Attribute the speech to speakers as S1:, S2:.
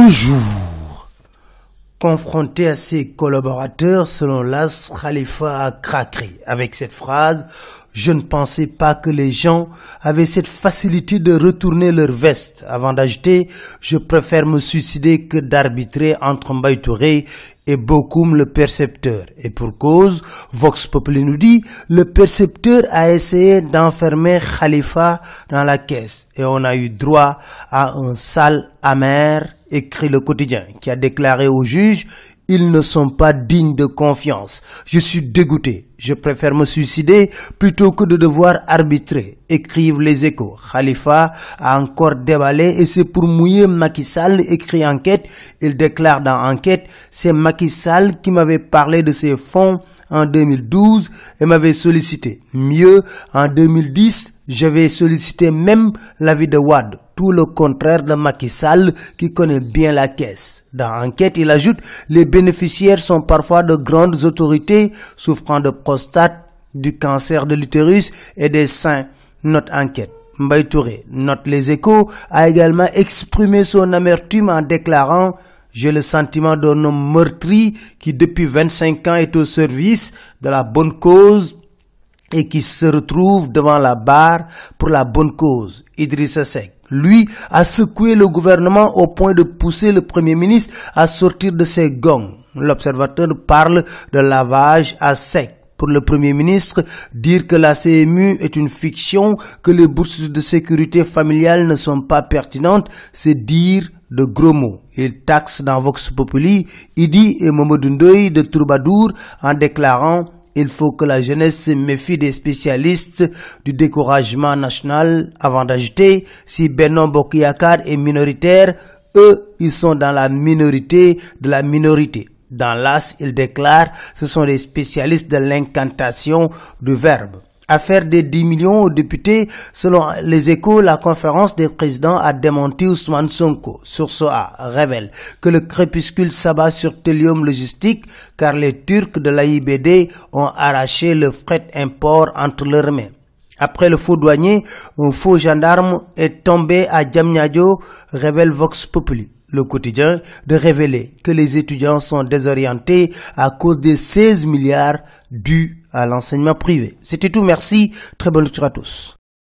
S1: Toujours confronté à ses collaborateurs, selon l'As, Khalifa a craqué avec cette phrase: je ne pensais pas que les gens avaient cette facilité de retourner leur veste, avant d'ajouter: je préfère me suicider que d'arbitrer entre Mbaye Touré et Bokoum le percepteur. Et pour cause, Vox Populi nous dit: le percepteur a essayé d'enfermer Khalifa dans la caisse et on a eu droit à un sale amer, écrit Le Quotidien, qui a déclaré au juge: ils ne sont pas dignes de confiance. Je suis dégoûté. Je préfère me suicider plutôt que de devoir arbitrer, écrivent les Échos. Khalifa a encore déballé et c'est pour mouiller Macky Sall, écrit Enquête. Il déclare dans Enquête: c'est Macky Sall qui m'avait parlé de ces fonds en 2012 et m'avait sollicité. Mieux, en 2010, j'avais sollicité même l'avis de Wade. Tout le contraire de Macky Sall qui connaît bien la caisse. Dans Enquête, il ajoute: les bénéficiaires sont parfois de grandes autorités souffrant de prostate, du cancer de l'utérus et des seins. Note Enquête. Mbaye Touré, note Les Échos, a également exprimé son amertume en déclarant: j'ai le sentiment d'un homme meurtri qui depuis 25 ans est au service de la bonne cause et qui se retrouve devant la barre pour la bonne cause. Idrissa Seck, lui, a secoué le gouvernement au point de pousser le Premier ministre à sortir de ses gonds. L'Observateur parle de lavage à sec. Pour le Premier ministre, dire que la CMU est une fiction, que les bourses de sécurité familiale ne sont pas pertinentes, c'est dire de gros mots. Il taxe dans Vox Populi Idi et Mamadou Ndoye de troubadour en déclarant: il faut que la jeunesse se méfie des spécialistes du découragement national, avant d'ajouter: si Benno Bokk Yakaar est minoritaire, eux, ils sont dans la minorité de la minorité. Dans l'As, il déclare: ce sont des spécialistes de l'incantation du verbe. Affaire des 10 millions aux députés, selon Les Échos, la conférence des présidents a démenti Ousmane Sonko. Source A révèle que le crépuscule s'abat sur Telium Logistique car les Turcs de l'AIBD ont arraché le fret import entre leurs mains. Après le faux douanier, un faux gendarme est tombé à Diamniadio, révèle Vox Populi. Le Quotidien de révéler que les étudiants sont désorientés à cause des 16 milliards dus à l'enseignement privé. C'était tout, merci, très bonne lecture à tous.